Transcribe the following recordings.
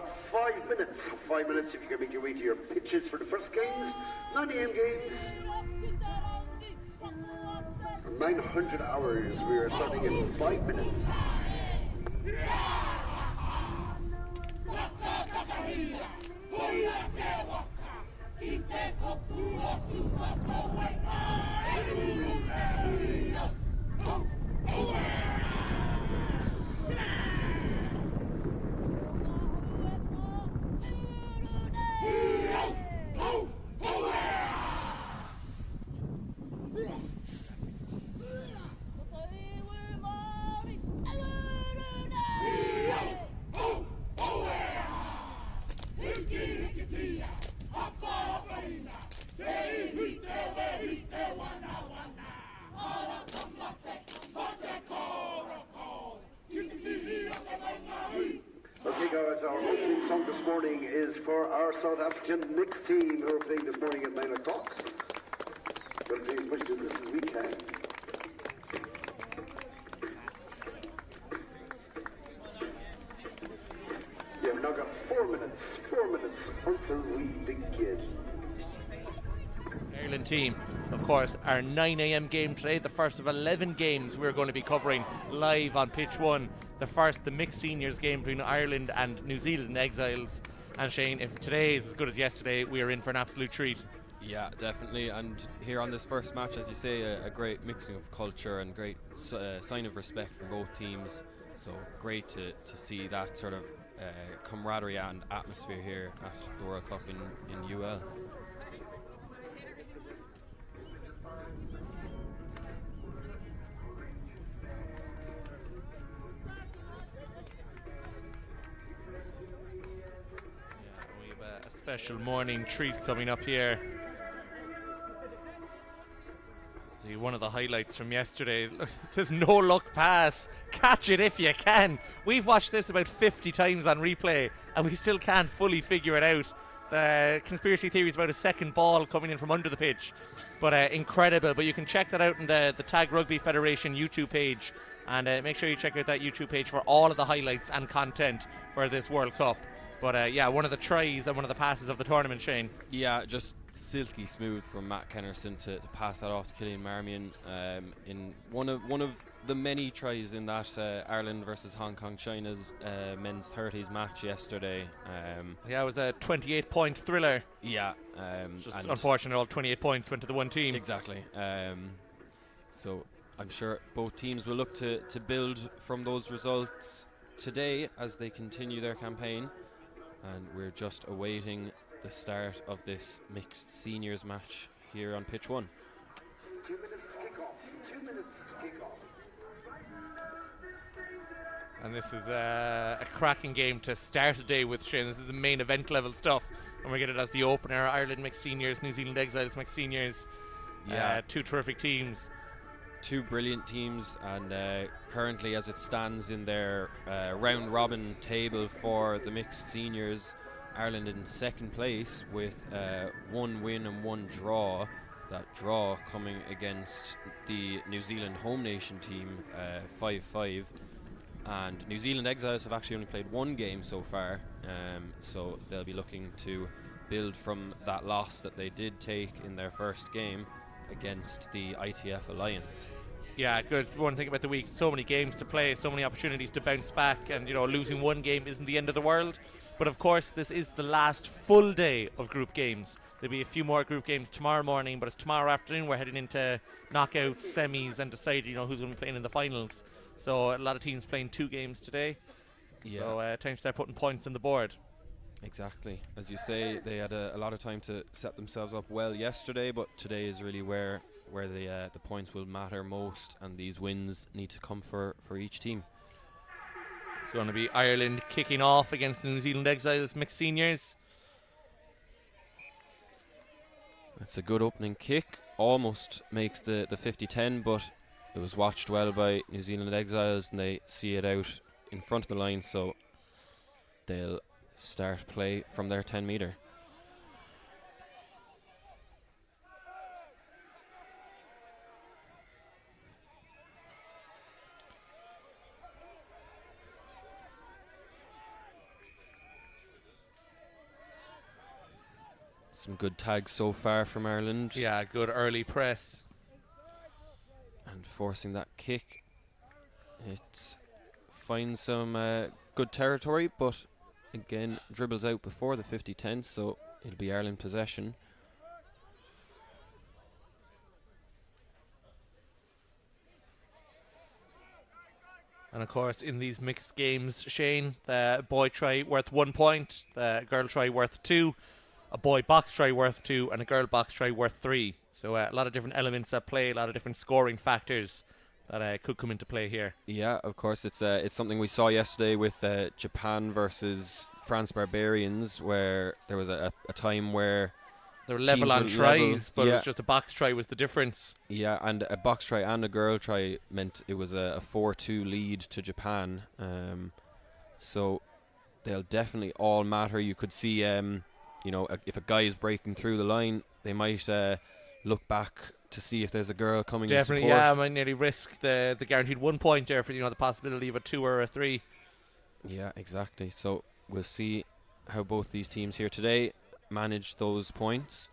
got 5 minutes. 5 minutes if you can make your way to your pitches for the first games. 9 a.m. games. 900 hours. We are starting in 5 minutes. Okay guys, our opening song this morning is for our South African mixed team who are playing this morning at 9 o'clock. We'll play as much of this as we can. Yeah, we've now got 4 minutes until we begin. Ireland team, of course, our 9 a.m. game today, the first of 11 games we're going to be covering live on pitch 1. The mixed seniors game between Ireland and New Zealand Exiles. And Shane, if today is as good as yesterday, we are in for an absolute treat. Yeah, definitely. And here on this first match, as you say, a great mixing of culture and great sign of respect from both teams. So great to see that sort of camaraderie and atmosphere here at the World Cup in UL. Special morning treat coming up here. One of the highlights from yesterday. There's no luck pass. Catch it if you can. We've watched this about 50 times on replay and we still can't fully figure it out. The conspiracy theories about a second ball coming in from under the pitch, but incredible. But you can check that out in the Tag Rugby Federation YouTube page, and make sure you check out that YouTube page for all of the highlights and content for this World Cup. But yeah, one of the tries and one of the passes of the tournament, Shane. Yeah, just silky smooth from Matt Kennerson to pass that off to Killian Marmion in one of the many tries in that Ireland versus Hong Kong China's men's 30s match yesterday. Yeah, it was a 28-point thriller. Yeah, just unfortunate all 28 points went to the one team. Exactly. So I'm sure both teams will look to build from those results today as they continue their campaign. And we're just awaiting the start of this mixed seniors match here on pitch 1. 2 minutes to kick off. 2 minutes to kick off. And this is a cracking game to start a day with, Shane. This is the main event level stuff. And we get it as the opener. Ireland mixed seniors, New Zealand Exiles mixed seniors. Yeah. Two terrific teams. Two brilliant teams, and currently as it stands in their round robin table for the mixed seniors, Ireland in second place with 1 win and 1 draw. That draw coming against the New Zealand home nation team 5-5, and New Zealand Exiles have actually only played 1 game so far, so they'll be looking to build from that loss that they did take in their first game against the ITF Alliance. Yeah, good. One thing about the week, so many games to play, so many opportunities to bounce back, and losing 1 game isn't the end of the world. But of course, this is the last full day of group games. There'll be a few more group games tomorrow morning, but it's tomorrow afternoon we're heading into knockouts, semis, and deciding who's going to be playing in the finals. So a lot of teams playing 2 games today. Yeah. So time to start putting points on the board. Exactly. As you say, they had a lot of time to set themselves up well yesterday, but today is really where the points will matter most, and these wins need to come for each team. It's going to be Ireland kicking off against the New Zealand Exiles mixed seniors. It's a good opening kick. Almost makes the 50-10, but it was watched well by New Zealand Exiles, and they see it out in front of the line, so they'll start play from their 10 metre. Some good tags so far from Ireland. Yeah, good early press. And forcing that kick. It finds some good territory, but again dribbles out before the 50-10, so it'll be Ireland possession. And of course, in these mixed games, Shane, the boy try worth 1 point, the girl try worth 2, a boy box try worth 2, and a girl box try worth 3. So a lot of different elements at play, a lot of different scoring factors that could come into play here. Yeah, of course, it's something we saw yesterday with Japan versus France Barbarians, where there was a time where they were level on tries, but it was just a box try was the difference. Yeah, and a box try and a girl try meant it was a 4-2 lead to Japan. So they'll definitely all matter. You could see, if a guy is breaking through the line, they might look back to see if there's a girl coming Definitely, in support. yeah, I might nearly risk the guaranteed 1 point there for the possibility of a 2 or a 3. Yeah, exactly. So we'll see how both these teams here today manage those points.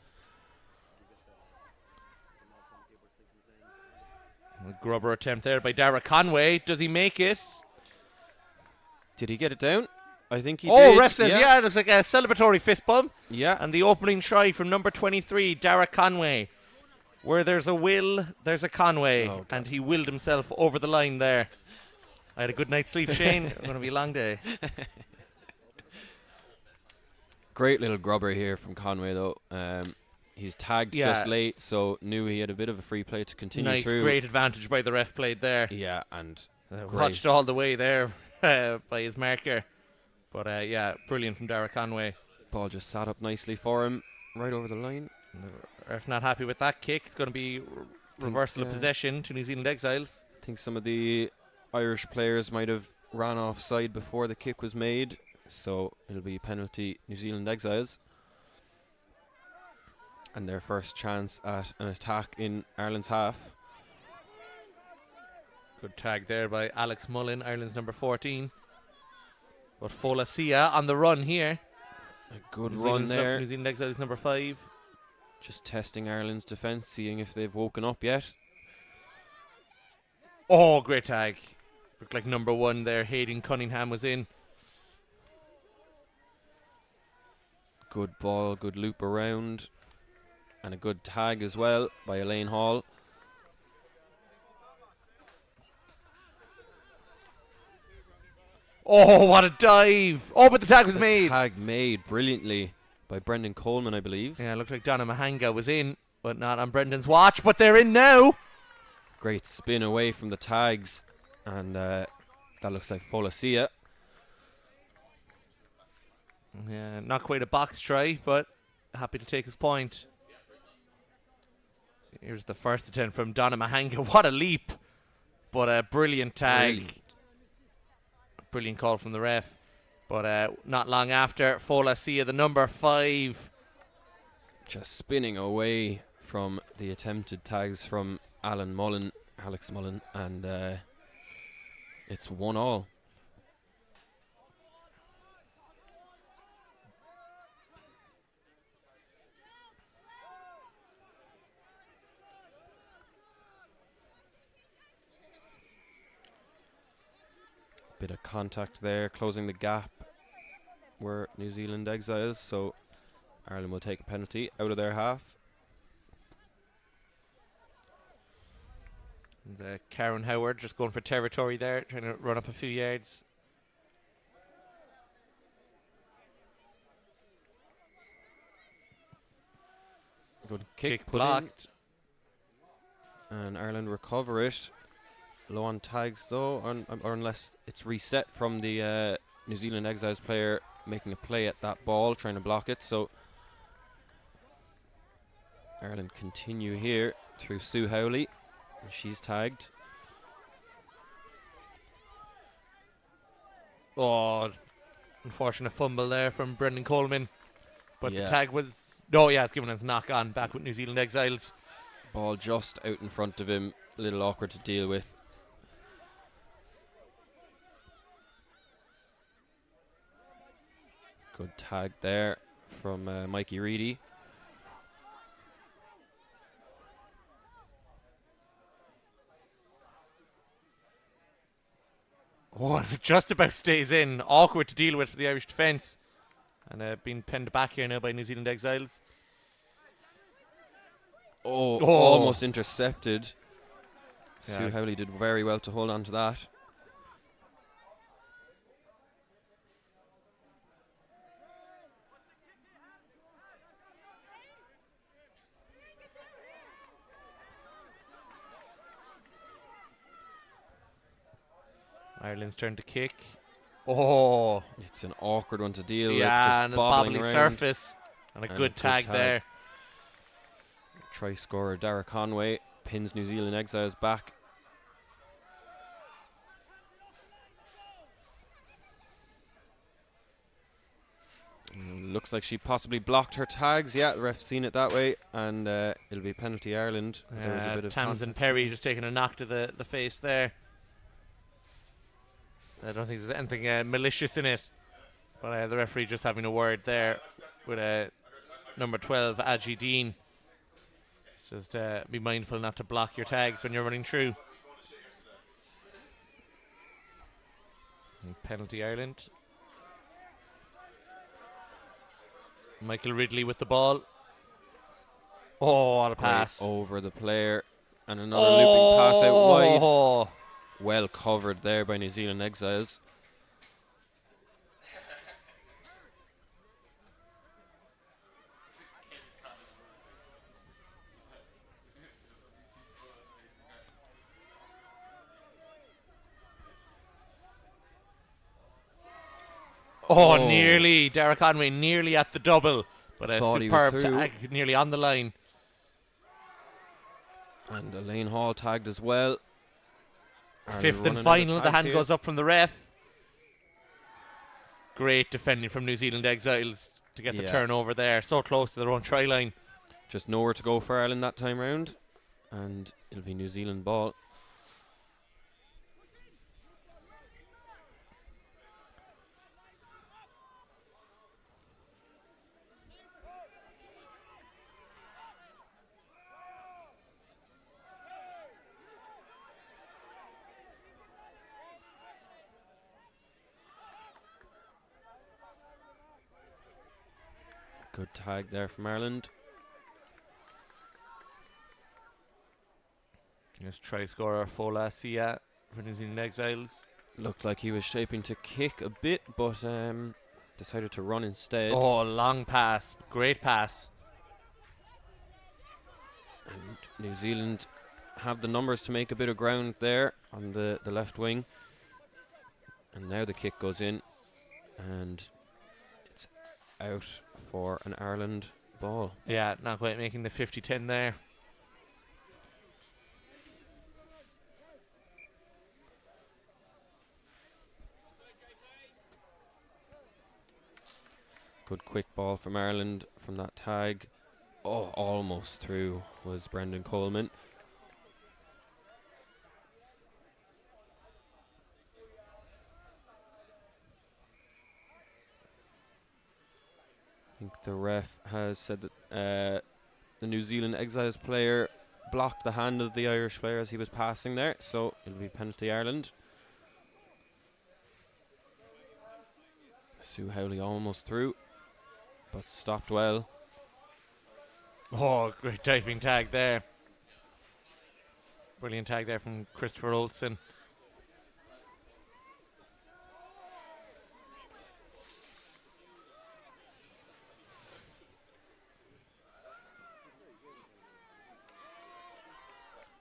A grubber attempt there by Dara Conway. Does he make it? Did he get it down? I think he did. Oh, ref says, yeah, it looks like a celebratory fist bump. Yeah. And the opening try from number 23, Dara Conway. Where there's a will, there's a Conway. Oh, and he willed himself over the line there. I had a good night's sleep, Shane. It's going to be a long day. Great little grubber here from Conway, though. He's tagged just late, so knew he had a bit of a free play to continue through. Nice, great advantage by the ref played there. Yeah, and watched all the way there by his marker. But yeah, brilliant from Dara Conway. Ball just sat up nicely for him, right over the line. The ref not happy with that kick. It's going to be reversal of possession to New Zealand Exiles. I think some of the Irish players might have ran offside before the kick was made, so it'll be penalty New Zealand Exiles. And their first chance at an attack in Ireland's half. Good tag there by Alex Mullen, Ireland's number 14. But Fola Sia on the run here. A good run there. New Zealand Exiles number 5. Just testing Ireland's defence, seeing if they've woken up yet. Oh, great tag. Looked like number 1 there. Hayden Cunningham was in. Good ball, good loop around. And a good tag as well by Elaine Hall. Oh, what a dive. Oh, but the tag was made. Tag made brilliantly by Brendan Coleman, I believe. Yeah, it looked like Donna Mahanga was in, but not on Brendan's watch. But they're in now. Great spin away from the tags. And that looks like Fola Sia. Yeah, not quite a box try, but happy to take his point. Here's the first attempt from Donna Mahanga. What a leap. But a brilliant tag. Brilliant call from the ref. But not long after, Fola Sia, the number 5. Just spinning away from the attempted tags from Alex Mullen, and it's 1-1. Bit of contact there, closing the gap were New Zealand Exiles, so Ireland will take a penalty out of their half. And Karen Howard just going for territory there, trying to run up a few yards. Good kick put blocked. In, and Ireland recover it. Low on tags though, or unless it's reset from the New Zealand Exiles player making a play at that ball, trying to block it. So Ireland continue here through Sue Howley. And she's tagged. Oh, unfortunate fumble there from Brendan Coleman. But the tag was... No, yeah, it's given us knock on back with New Zealand Exiles. Ball just out in front of him. A little awkward to deal with. Good tag there from Mikey Reedy. Oh, just about stays in. Awkward to deal with for the Irish defence. And being penned back here now by New Zealand Exiles. Oh, almost intercepted. Yeah. Sue Howley did very well to hold on to that. Ireland's turn to kick. Oh, It's an awkward one to deal with. yeah, Just and a bobbling bobbly around. surface. And a And good tag there. Try scorer Dara Conway pins New Zealand Exiles back. Looks like she possibly blocked her tags. Yeah, the ref's seen it that way, and it'll be penalty Ireland. There was a bit of Tamsin contact. Perry just taking a knock to the face there. I don't think there's anything malicious in it. But the referee just having a word there with number 12, Aji Dean. Just be mindful not to block your tags when you're running through. And penalty Ireland. Michael Ridley with the ball. Oh, what a pass. Over the player. And another looping pass out wide. Well covered there by New Zealand Exiles. Nearly. Dara Conway nearly at the double. But a Thought he was superb through. tag nearly on the line. And Elaine Hall tagged as well. Ireland Fifth and running out of final. The tags hand here. goes up from the ref. Great defending from New Zealand Exiles to get the turnover there. So close to their own try line. Just nowhere to go for Ireland that time round. And it'll be New Zealand ball. Good tag there from Ireland. Just try scorer Fola Sia for New Zealand Exiles. Looked like he was shaping to kick a bit, but decided to run instead. Oh, long pass. Great pass. And New Zealand have the numbers to make a bit of ground there on the left wing. And now the kick goes in. And it's out for an Ireland ball. Yeah, not quite making the 50-10 there. Good quick ball from Ireland from that tag. Oh, almost through was Brendan Coleman. I think the ref has said that the New Zealand Exiles player blocked the hand of the Irish player as he was passing there, so it'll be penalty Ireland. Sue Howley almost through, but stopped well. Oh, great diving tag there. Brilliant tag there from Christopher Olsen.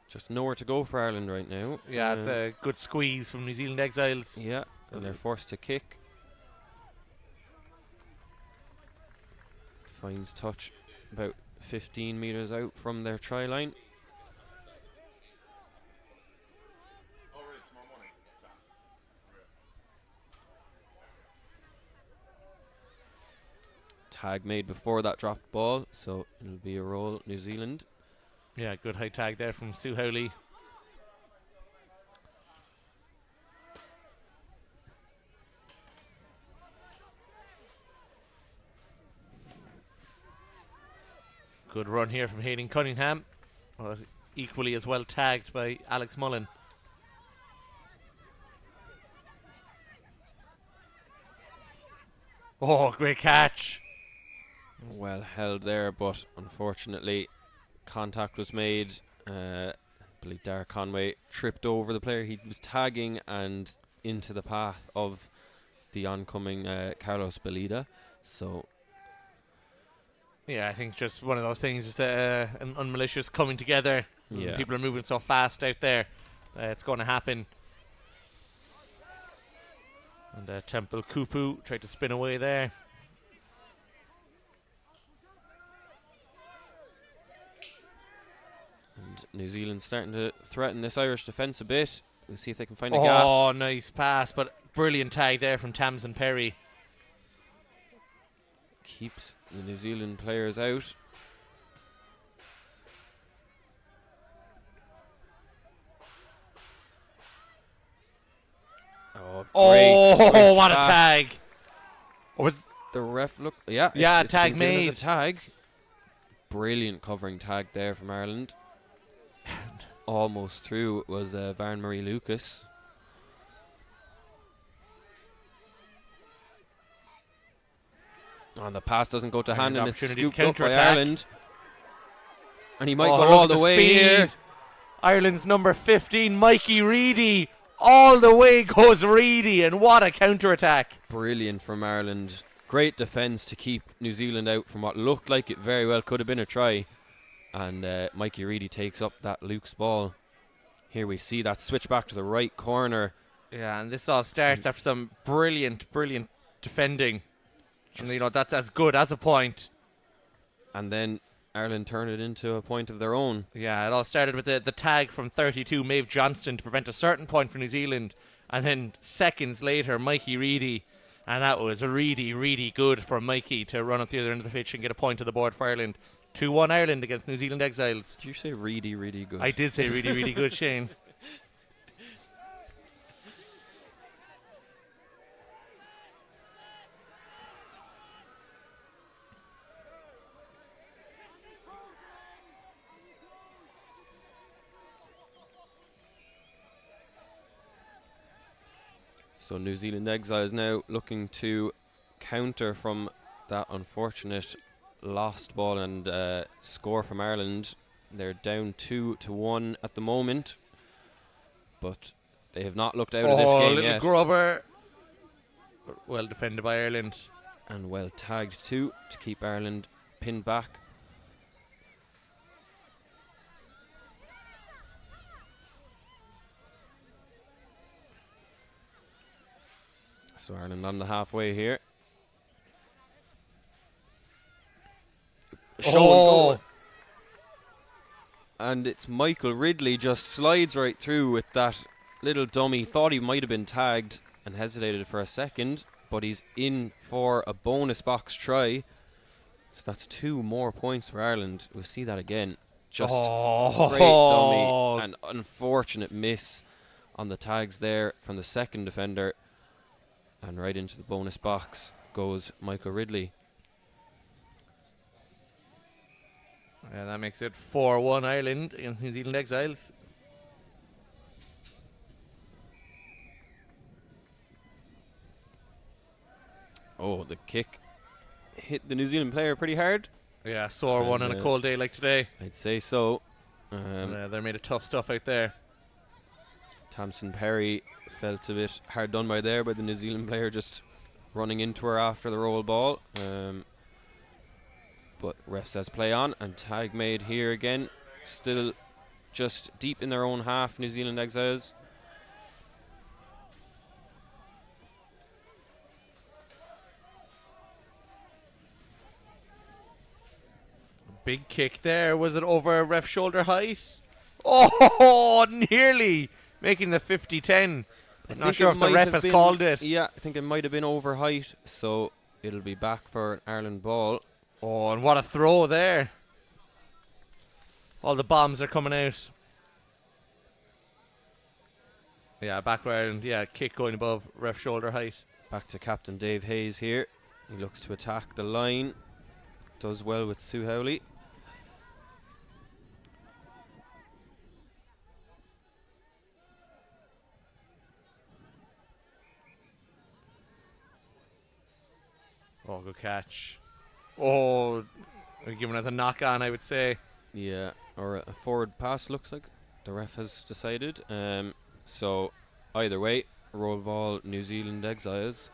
Just nowhere to go for Ireland right now. Yeah, it's a good squeeze from New Zealand Exiles. Yeah, so they're forced to kick. Finds touch about 15 metres out from their try line. Tag made before that dropped ball, so it'll be a roll New Zealand. Yeah, good high tag there from Sue Howley. Good run here from Hayden Cunningham. Equally as well tagged by Alex Mullen. Oh, great catch. Well held there, but unfortunately contact was made. I believe Derek Conway tripped over the player he was tagging and into the path of the oncoming Carlos Belida. So Yeah, I think just one of those things, just an unmalicious coming together. Yeah. People are moving so fast out there. It's going to happen. And Temple Kupu tried to spin away there. and New Zealand starting to threaten this Irish defence a bit. We'll see if they can find a gap. Oh, nice pass, but brilliant tag there from Tamsin Perry. Keeps the New Zealand players out. Oh, great Oh, switch what a back. tag. Was The ref look, yeah, Yeah, it's tag been given as made. a tag. Brilliant covering tag there from Ireland. Almost through was Varn Marie Lucas. And the pass doesn't go to And hand, an and it's opportunity to scooped up by counter-attack. Ireland. And he might Oh, go look all at the way speed. here. Ireland's number 15, Mikey Reedy. All the way goes Reedy, and what a counter-attack. Brilliant from Ireland. Great defence to keep New Zealand out from what looked like it very well could have been a try. And Mikey Reedy takes up that Luke's ball. Here we see that switch back to the right corner. Yeah, and this all starts after some brilliant defending. And, you know, that's as good as a point. And then Ireland turn it into a point of their own. Yeah, it all started with the tag from 32, Maeve Johnston, to prevent a certain point for New Zealand. And then seconds later, Mikey Reedy. And that was really good for Mikey to run up the other end of the pitch and get a point to the board for Ireland. 2-1 Ireland against New Zealand Exiles. Did you say really good? I did say really good, Shane. So New Zealand Exiles now looking to counter from that unfortunate lost ball and score from Ireland. They're down 2-1 at the moment, but they have not looked out of this game little yet. grubber. Well defended by Ireland. And well tagged too to keep Ireland pinned back. So Ireland on the halfway here. Show and go. And it's Michael Ridley just slides right through with that little dummy. Thought he might have been tagged and hesitated for a second, but he's in for a bonus box try. So that's 2 more points for Ireland. We'll see that again. Just great dummy and unfortunate miss on the tags there from the second defender. And right into the bonus box goes Michael Ridley. Yeah, that makes it 4-1 Ireland against New Zealand Exiles. Oh, the kick hit the New Zealand player pretty hard. Yeah, sore one on a cold day like today. I'd say so. They made it tough stuff out there. Tamsin Perry felt a bit hard done by there by the New Zealand player just running into her after the roll ball. But ref says play on, and tag made here again. Still just deep in their own half, New Zealand Exiles. Big kick there. Was it over ref shoulder height? Oh, nearly making the 50-10. I'm not sure if the ref has called it. Yeah, I think it might have been over height, so it'll be back for an Ireland ball. Oh, and what a throw there. All the bombs are coming out. Yeah, back for Ireland. Yeah, kick going above ref shoulder height. Back to Captain Dave Hayes here. He looks to attack the line. Does well with Sue Howley. Oh, good catch. Oh, they're giving us a knock on, I would say. Yeah, or a forward pass, looks like the ref has decided. So either way, roll ball, New Zealand Exiles.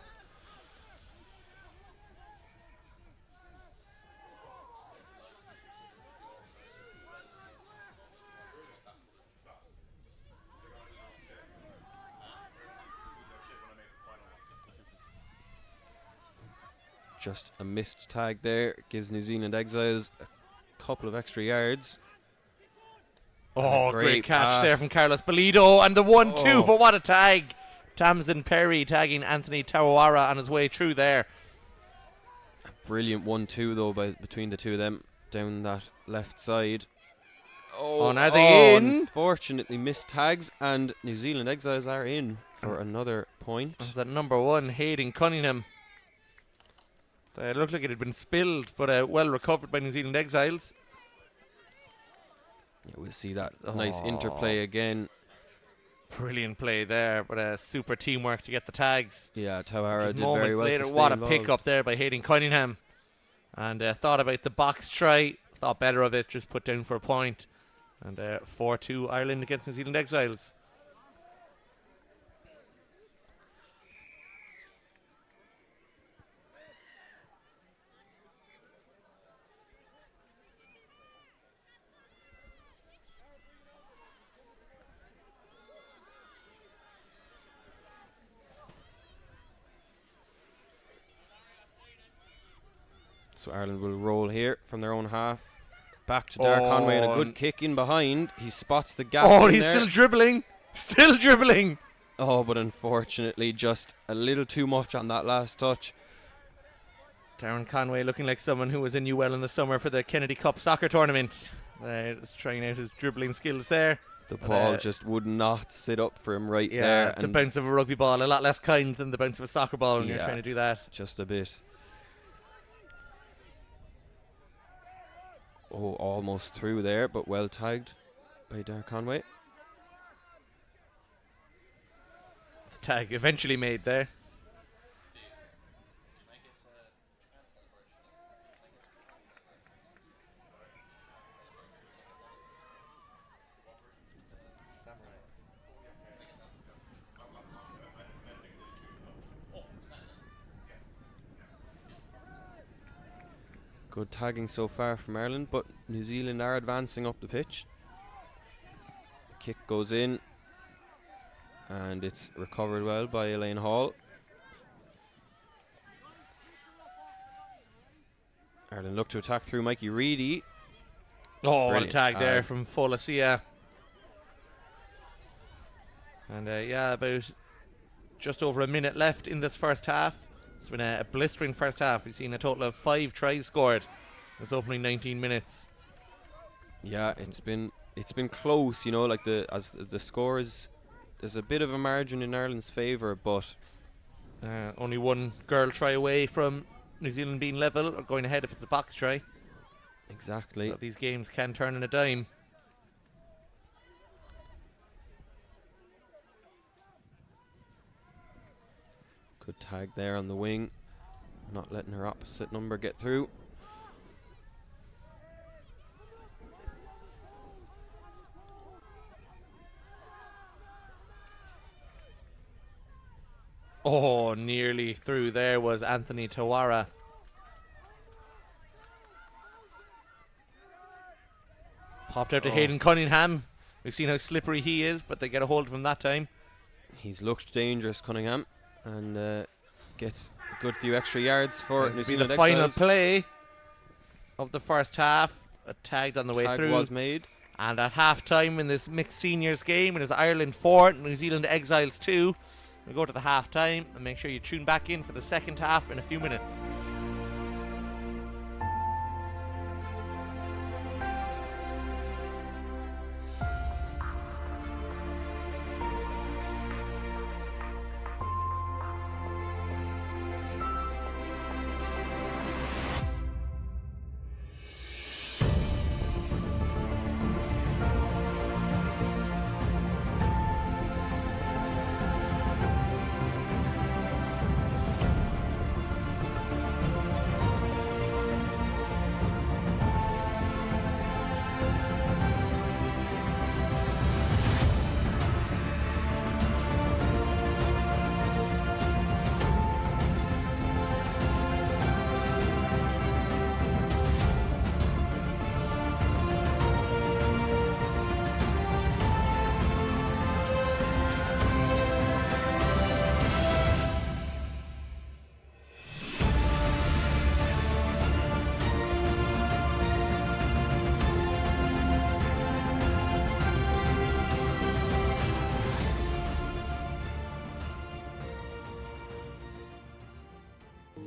Just a missed tag there, gives New Zealand Exiles a couple of extra yards. Oh, great catch pass there from Carlos Bolido, and the 1-2, Oh. but what a tag. Tamsin Perry tagging Anthony Tawara on his way through there. Brilliant 1-2 though between the two of them down that left side. Oh, now they in. Unfortunately missed tags, and New Zealand Exiles are in for another point. That number 1, Hayden Cunningham. It looked like it had been spilled, but well recovered by New Zealand Exiles. Yeah, we'll see that nice interplay again. Brilliant play there, but super teamwork to get the tags. Yeah, Tawara did Moments very well later, to stay what a involved. pick up there by Hayden Cunningham. And thought about the box try, thought better of it, just put down for a point. And 4-2 Ireland against New Zealand Exiles. So Ireland will roll here from their own half. Back to Dar Conway, and a good kick in behind. He spots the gap. Oh, in he's there. still dribbling. Still dribbling. Oh, but unfortunately, just a little too much on that last touch. Darren Conway looking like someone who was in UL in the summer for the Kennedy Cup soccer tournament. Just trying out his dribbling skills there. The ball just would not sit up for him right there. Yeah, the and bounce of a rugby ball, a lot less kind than the bounce of a soccer ball when you're Yeah. trying to do that. just a bit. Oh, almost through there, but well tagged by Dar Conway. The tag eventually made there. Good tagging so far from Ireland, but New Zealand are advancing up the pitch. Kick goes in, and it's recovered well by Elaine Hall. Ireland look to attack through Mikey Reedy. Oh, what a Brilliant tag there tag. from Folacia. And yeah, about just over a minute left in this first half. It's been a blistering first half. We've seen a total of 5 tries scored this opening 19 minutes. Yeah, it's been close, you know, like as the score is, there's a bit of a margin in Ireland's favour, but Only one girl try away from New Zealand being level or going ahead if it's a box try. exactly. So these games can turn in a dime. Good tag there on the wing, not letting her opposite number get through. Oh, nearly through there was Anthony Tawara. Popped out to Oh. Hayden Cunningham. We've seen how slippery he is, but they get a hold of him that time. He's looked dangerous, Cunningham, and gets a good few extra yards for This New will be Zealand the final Exiles. play of the first half. Tagged on the way Tag through. was made. And at half time in this mixed seniors game, it is Ireland 4, New Zealand Exiles 2. We'll go to the half time and make sure you tune back in for the second half in a few minutes.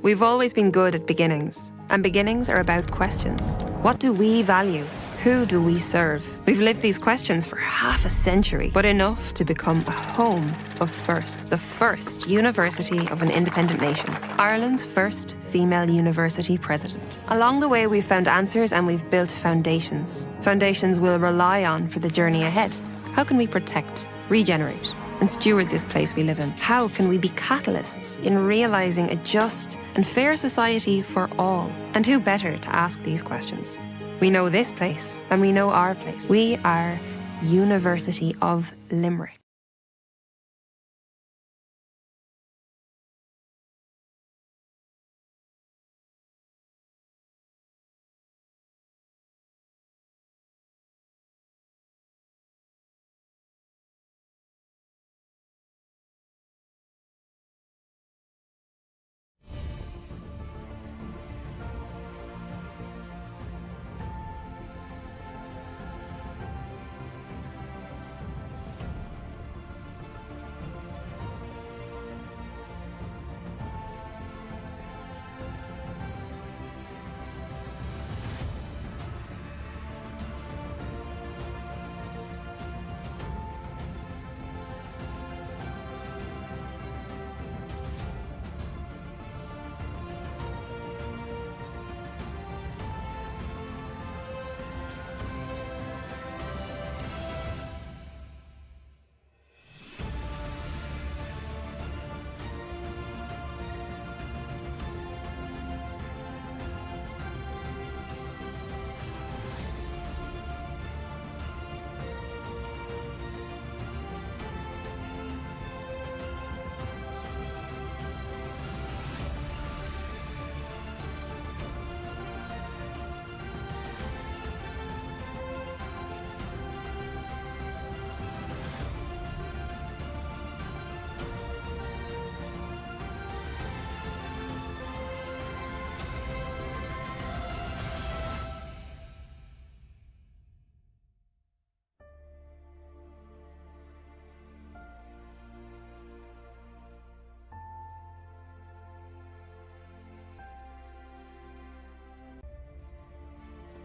We've always been good at beginnings, and beginnings are about questions. What do we value? Who do we serve? We've lived these questions for half a century, but enough to become a home of first. The first university of an independent nation. Ireland's first female university president. Along the way, we've found answers and we've built foundations. Foundations we'll rely on for the journey ahead. How can we protect, regenerate, and steward this place we live in? How can we be catalysts in realising a just and fair society for all? And who better to ask these questions? We know this place, and we know our place. We are University of Limerick.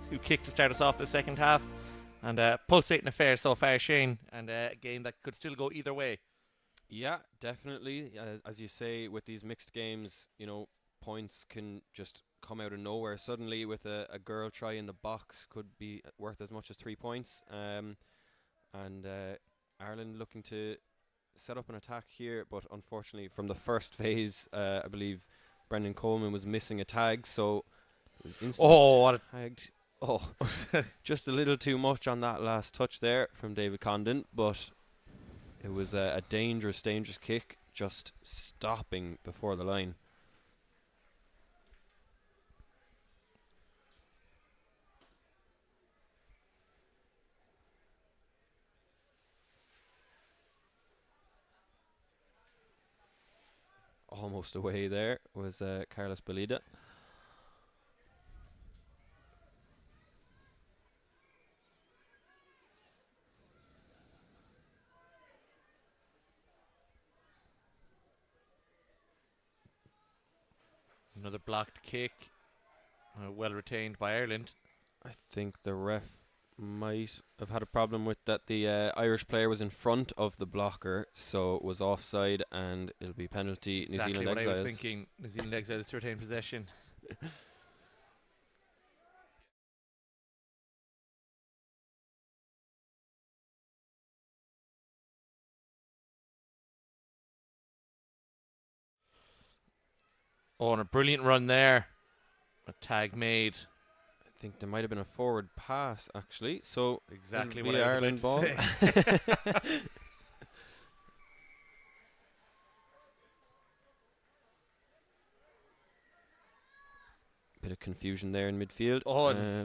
Who kicked to start us off the second half, and pulsating affair so far, Shane, and a game that could still go either way. Yeah, definitely. As you say, with these mixed games, points can just come out of nowhere. Suddenly, with a girl try in the box, could be worth as much as 3 points. And Ireland looking to set up an attack here, but unfortunately, from the first phase, I believe Brendan Coleman was missing a tag, so it was instantly tagged. Oh, just a little too much on that last touch there from David Condon, but it was a dangerous kick, just stopping before the line. Almost away there was Carlos Belida. Another blocked kick, well retained by Ireland. I think the ref might have had a problem with that. The Irish player was in front of the blocker, so it was offside, and it'll be penalty. Exactly New Zealand what Exiles. I was thinking. New Zealand Exiles to retain possession. Oh, and a brilliant run there. A tag made. I think there might have been a forward pass, actually. So exactly what what I was Ireland about ball. to say. Bit of confusion there in midfield. Oh, yeah,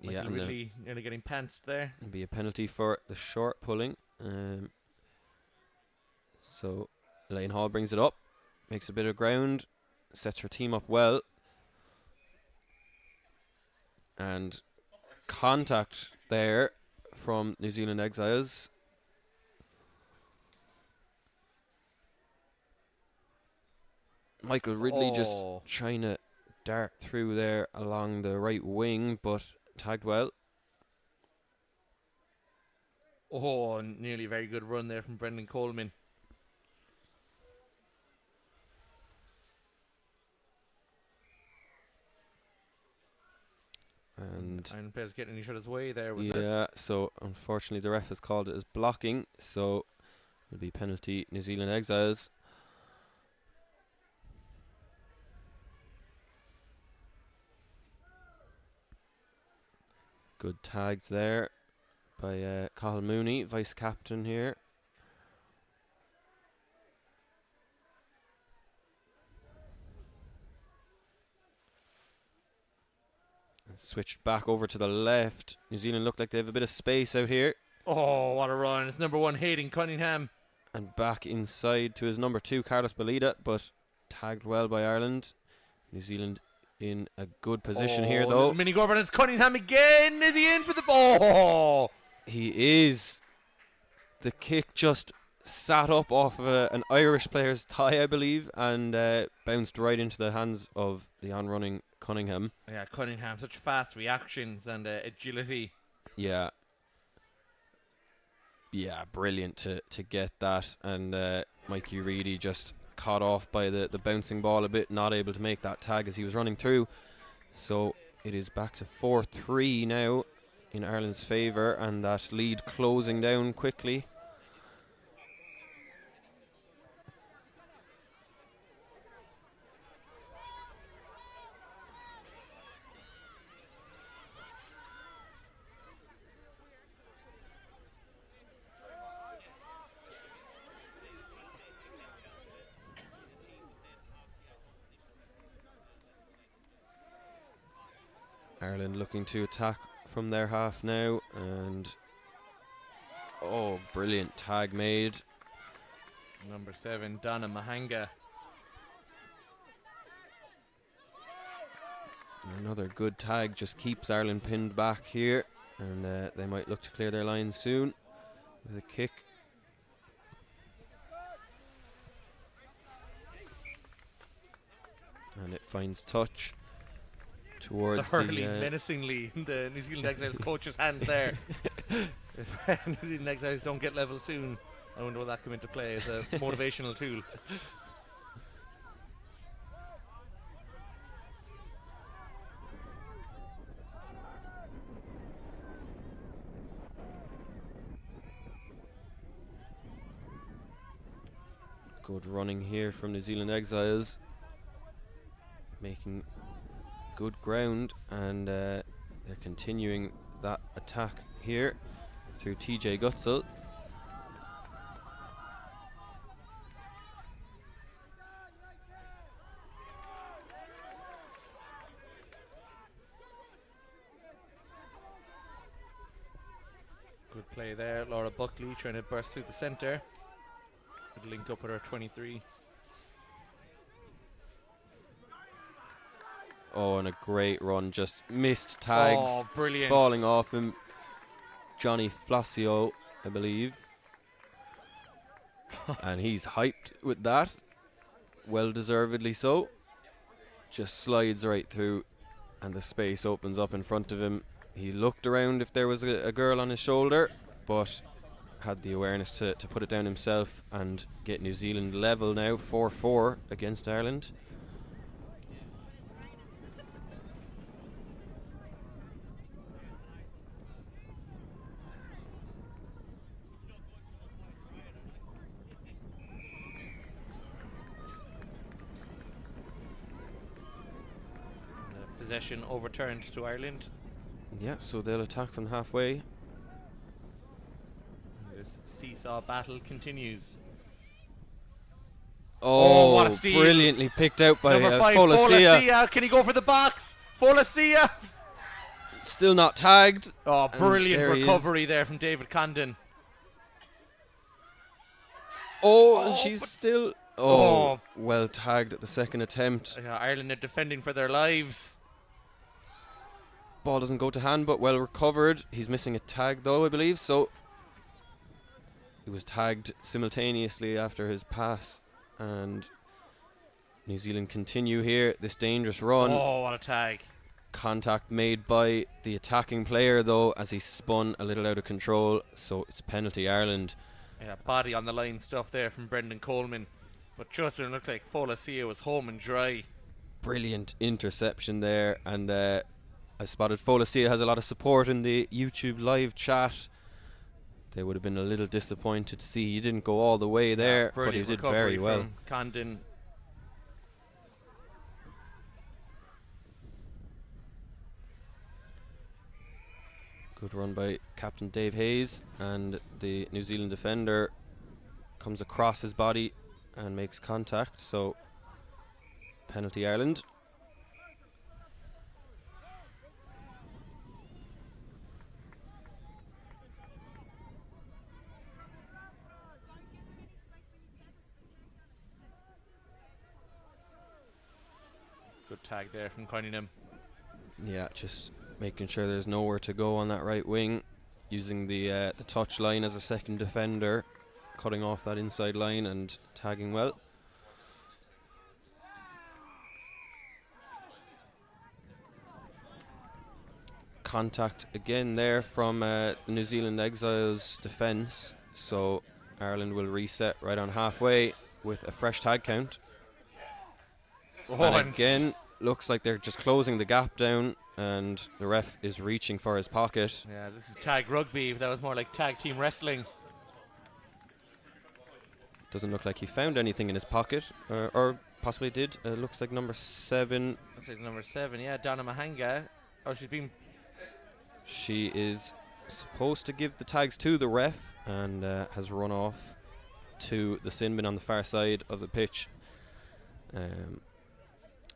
Michael Ridley nearly getting pantsed there. It'll be a penalty for the short pulling. So Elaine Hall brings it up, makes a bit of ground, sets her team up well, and contact there from New Zealand Exiles. Michael Ridley just Oh. trying to dart through there along the right wing, but tagged well. Oh, nearly a very good run there from Brendan Coleman. And Ireland players getting in each other's way there, was yeah, so unfortunately the ref has called it as blocking, so it'll be penalty New Zealand Exiles. Good tags there by Cathal Mooney, vice captain here. And switched back over to the left. New Zealand look like they have a bit of space out here. Oh, what a run. It's number 1, Hayden Cunningham. And back inside to his number 2, Carlos Belida, but tagged well by Ireland. New Zealand in a good position here, though. Mini Gorban, it's Cunningham again. Is he in for the ball? He is. The kick just sat up off of an Irish player's thigh, I believe, and bounced right into the hands of the on-running Cunningham. Yeah, Cunningham, such fast reactions and agility. Yeah. Yeah, brilliant to get that. And Mikey Reedy just caught off by the bouncing ball a bit, not able to make that tag as he was running through. So it is back to 4-3 now in Ireland's favour, and that lead closing down quickly. Ireland looking to attack from their half now, and oh, brilliant tag made. Number 7, Donna Mahanga. Another good tag just keeps Ireland pinned back here, and they might look to clear their line soon with a kick. And it finds touch towards The hurling menacingly in the New Zealand Exiles coach's hand there. If New Zealand Exiles don't get level soon, I wonder will that come into play as a motivational tool. Good running here from New Zealand Exiles, making good ground, and they're continuing that attack here through TJ Gutzel. Good play there. Laura Buckley trying to burst through the centre. Good link up with her 23. Oh, and a great run, just missed tags. Oh, brilliant. Falling off him. Johnny Flacio, I believe. And he's hyped with that. Well deservedly so. Just slides right through, and the space opens up in front of him. He looked around if there was a girl on his shoulder, but had the awareness to put it down himself and get New Zealand level now, 4-4 against Ireland. Possession overturned to Ireland. Yeah, so they'll attack from halfway. This seesaw battle continues. Oh, what a steal. Brilliantly picked out by Number 5, Folacia. Folacia. Can he go for the box? Folacia. Still not tagged. Oh, brilliant there he recovery there from David Condon. Oh, and she's still... Oh. Oh, well tagged at the second attempt. Ireland are defending for their lives. Ball doesn't go to hand, but well recovered. He's missing a tag, though, I believe, so... He was tagged simultaneously after his pass, and New Zealand continue here, this dangerous run. Oh, what a tag. Contact made by the attacking player though, as he spun a little out of control, so it's penalty Ireland. Yeah, body on the line stuff there from Brendan Coleman. But just it looked like Folacia was home and dry. Brilliant interception there, and I spotted Folacia has a lot of support in the YouTube live chat. They would have been a little disappointed to see he didn't go all the way there, but he did very well. From Condon. Good run by Captain Dave Hayes, and the New Zealand defender comes across his body and makes contact, so penalty Ireland. Good tag there from Cunningham. Yeah, just making sure there's nowhere to go on that right wing, using the touch line as a second defender, cutting off that inside line and tagging well. Contact again there from the New Zealand Exiles defence, so Ireland will reset right on halfway with a fresh tag count. And again, looks like they're just closing the gap down, and the ref is reaching for his pocket. Yeah, this is tag rugby, but that was more like tag team wrestling. Doesn't look like he found anything in his pocket, or possibly did. Looks like number 7. Looks like number 7, yeah, Donna Mahanga. Oh, she's been... She is supposed to give the tags to the ref, and has run off to the sin bin on the far side of the pitch.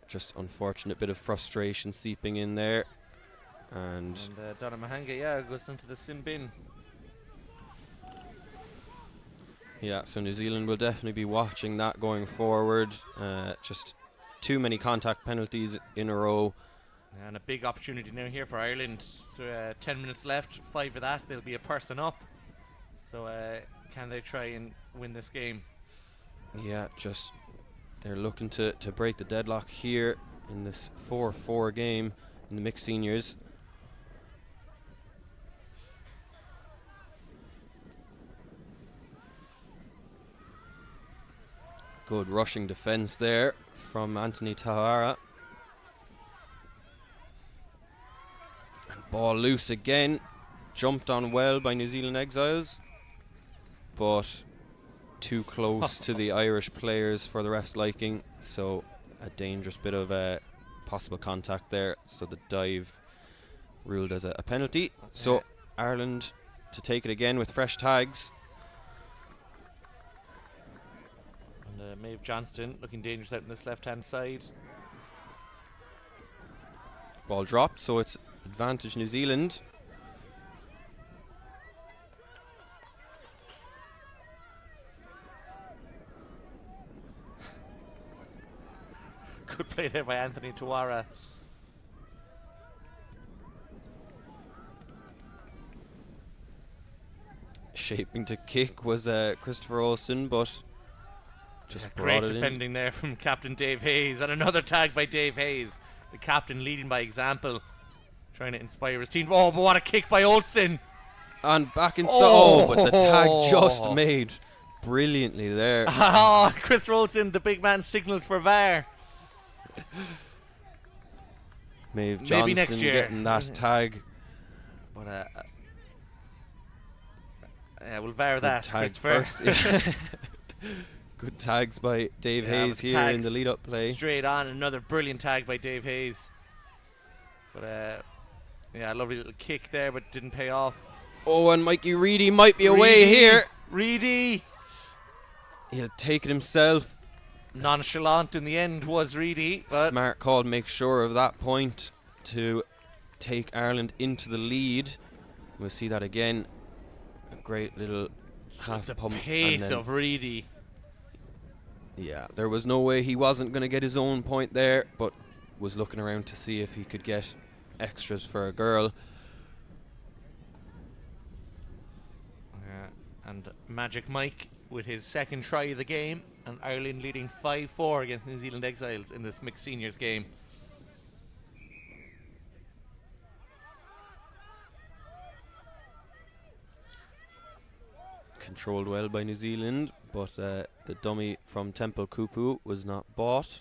Just unfortunate bit of frustration seeping in there, and Donna Mahanga, yeah, goes into the sin bin. Yeah, so New Zealand will definitely be watching that going forward. Just too many contact penalties in a row. And a big opportunity now here for Ireland. So, 10 minutes left, 5 of that, they'll be a person up. So can they try and win this game? Yeah, just they're looking to break the deadlock here in this 4-4 game in the mixed seniors. Good rushing defence there from Anthony Tahara. And ball loose again. Jumped on well by New Zealand Exiles, but too close to the Irish players for the ref's liking, so a dangerous bit of possible contact there, so the dive ruled as a penalty. So Ireland to take it again with fresh tags. And Maeve Johnston looking dangerous out on this left hand side. Ball dropped, so it's advantage New Zealand. Good play there by Anthony Tawara. Shaping to kick was Christopher Olsen, but just great brought it defending in. there from Captain Dave Hayes, and another tag by Dave Hayes. The captain leading by example, trying to inspire his team. Oh, but what a kick by Olsen! And back inside. Oh, but the tag just made brilliantly there. Oh, Chris Olsen, the big man, signals for VAR. Maeve Maybe Johnston next year getting that tag. But we'll VAR that. Tag Christopher. first. Good tags by Dave Hayes here in the lead-up play. Straight on, another brilliant tag by Dave Hayes. But yeah, lovely little kick there, but didn't pay off. Oh, and Mikey Reedy might be away here. Reedy! He'll take it himself. Nonchalant in the end was Reedy. Smart call, make sure of that point to take Ireland into the lead. We'll see that again. A great little half the pump. pace of Reedy. Yeah, there was no way he wasn't going to get his own point there, but was looking around to see if he could get extras for a girl. And Magic Mike with his second try of the game, and Ireland leading 5-4 against New Zealand Exiles in this mixed seniors game. Controlled well by New Zealand, but the dummy from Temple Kupu was not bought.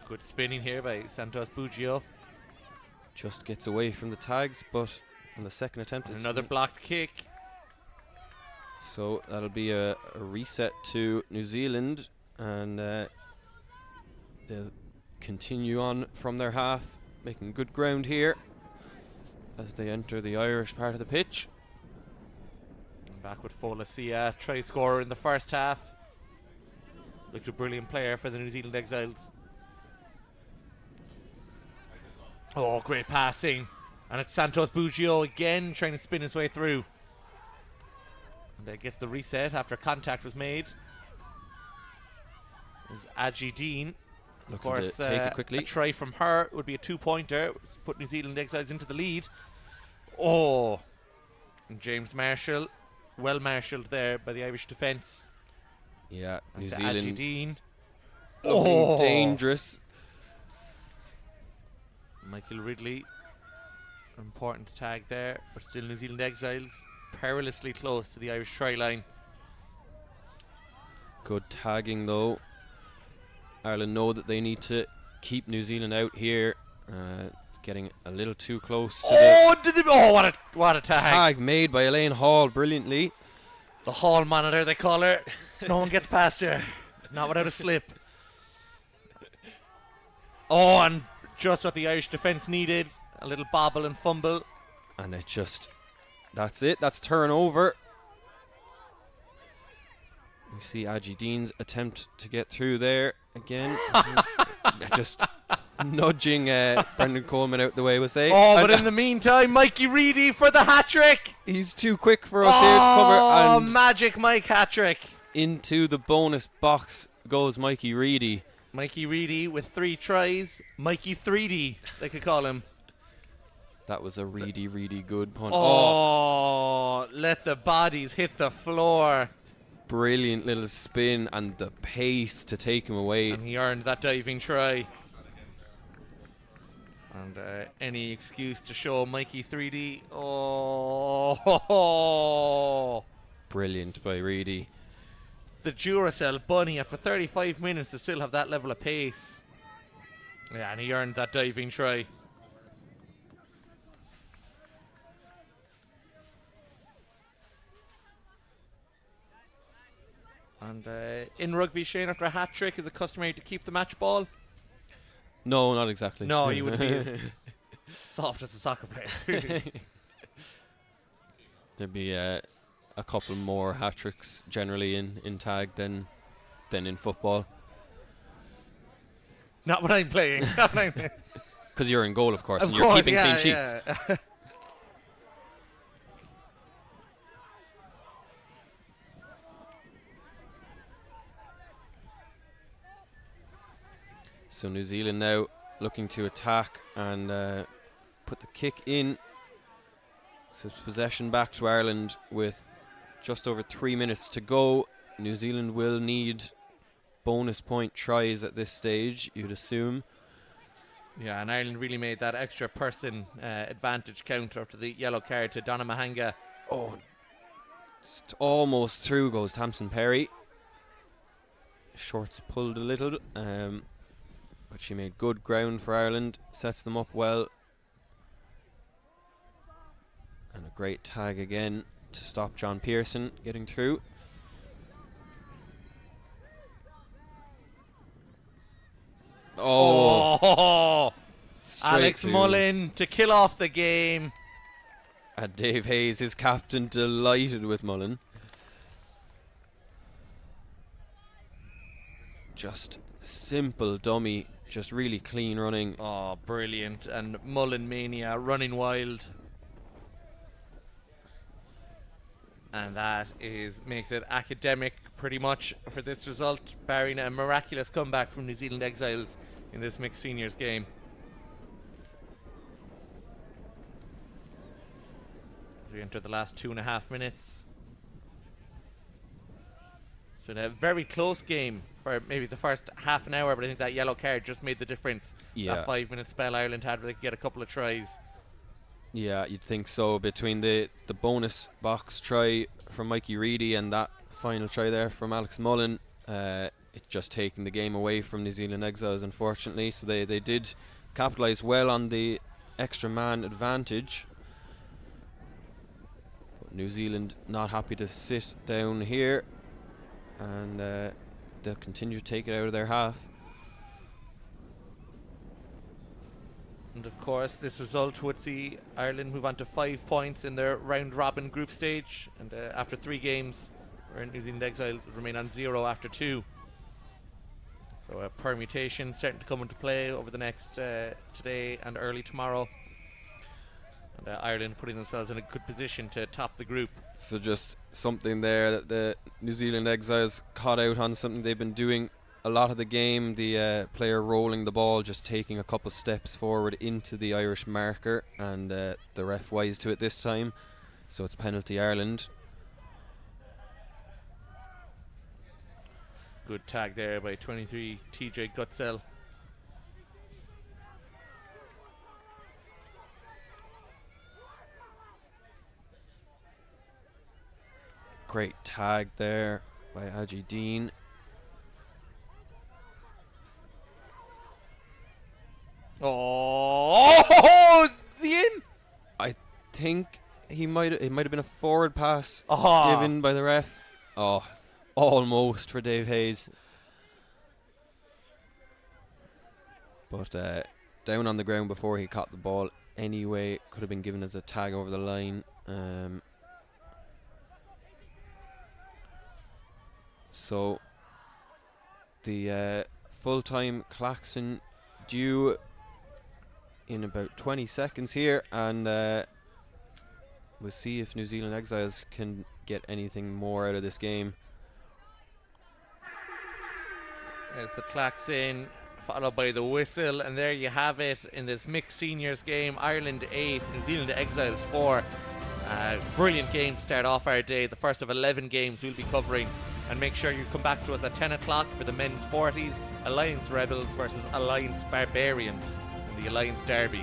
Good spinning here by Santos Bugio. Just gets away from the tags, but on the second attempt, And it's another blocked kick. So that'll be a reset to New Zealand, and they'll continue on from their half, making good ground here as they enter the Irish part of the pitch. And back with Folacia, try scorer in the first half. Looked a brilliant player for the New Zealand Exiles. Oh, great passing. And it's Santos Bugio again trying to spin his way through. And gets the reset after contact was made. There's Aji Dean. Of course, to take it quickly. A try from her would be a 2-pointer. Put New Zealand Exiles into the lead. Oh. And James Marshall. Well marshalled there by the Irish defence. Yeah, And New to Zealand Aji Dean. looking dangerous. Michael Ridley. Important tag there, but still New Zealand Exiles perilously close to the Irish try line. Good tagging though. Ireland know that they need to keep New Zealand out here. Getting a little too close to What a tag. tag made by Elaine Hall brilliantly. The Hall monitor, they call her. No one gets past her. Not without a slip. Oh, and just what the Irish defence needed. A little bobble and fumble. And it just, that's it, that's turnover. You see Aji Dean's attempt to get through there again. Just nudging Brendan Coleman out the way, we'll say. Oh, but in the meantime, Mikey Reedy for the hat-trick. He's too quick for us here to cover. Oh, And magic Mike hat-trick. into the bonus box goes Mikey Reedy. Mikey Reedy with 3 tries. Mikey 3D, they could call him. That was a really good punt. Oh, let the bodies hit the floor. Brilliant little spin and the pace to take him away. And he earned that diving try. And any excuse to show Mikey 3D. Oh, Brilliant by Reedy. the Duracell bunny after 35 minutes to still have that level of pace. Yeah, and he earned that diving try. And in rugby, Shane, after a hat trick, is it customary to keep the match ball? No, not exactly. No, you wouldn't be as soft as a soccer player. There'd be a couple more hat tricks generally in tag than in football. Not when I'm playing. Because you're in goal, of course, Of and course, you're keeping yeah, clean sheets. yeah. So New Zealand now looking to attack and put the kick in. So it's possession back to Ireland with just over 3 minutes to go. New Zealand will need bonus point tries at this stage, you'd assume. Yeah, and Ireland really made that extra person advantage count after the yellow card to Donna Mahanga. Oh, almost through goes Tamsin Perry. Shorts pulled a little, but she made good ground for Ireland, sets them up well. And a great tag again to stop John Pearson getting through. Oh, Straight Alex to- Mullen to kill off the game. And Dave Hayes, his captain, delighted with Mullen. Just simple dummy, just really clean running. Oh, brilliant. And Mullen mania running wild. And that makes it academic pretty much for this result, barring a miraculous comeback from New Zealand Exiles in this mixed seniors game. As we enter the last 2.5 minutes. It's been a very close game for maybe the first half an hour, but I think that yellow card just made the difference. Yeah. That 5-minute spell Ireland had where they could get a couple of tries. Yeah, you'd think so. Between the bonus box try from Mikey Reedy and that final try there from Alex Mullen, it's just taking the game away from New Zealand Exiles, unfortunately. So they did capitalise well on the extra man advantage. But New Zealand not happy to sit down here, and they'll continue to take it out of their half. And of course, this result would see Ireland move on to 5 points in their round-robin group stage. And after 3 games, where New Zealand Exiles would remain on 0 after 2. So a permutation starting to come into play over the next today and early tomorrow. And Ireland putting themselves in a good position to top the group. So just something there that the New Zealand Exiles caught out on, something they've been doing a lot of the game, the player rolling the ball, just taking a couple steps forward into the Irish marker, and the ref wise to it this time, so it's penalty Ireland. Good tag there by 23 TJ Gutzel. Great tag there by Aji Dean. Oh, is he in? I think it might have been a forward pass Oh. given by the ref. Oh, almost for Dave Hayes. But down on the ground before he caught the ball anyway. Could have been given as a tag over the line. So the full-time klaxon due in about 20 seconds here, and we'll see if New Zealand Exiles can get anything more out of this game. There's the klaxon, followed by the whistle, and there you have it in this mixed seniors game. Ireland 8, New Zealand Exiles 4. Brilliant game to start off our day, the first of 11 games we'll be covering. And make sure you come back to us at 10 o'clock for the men's 40s, Alliance Rebels versus Alliance Barbarians in the Alliance Derby.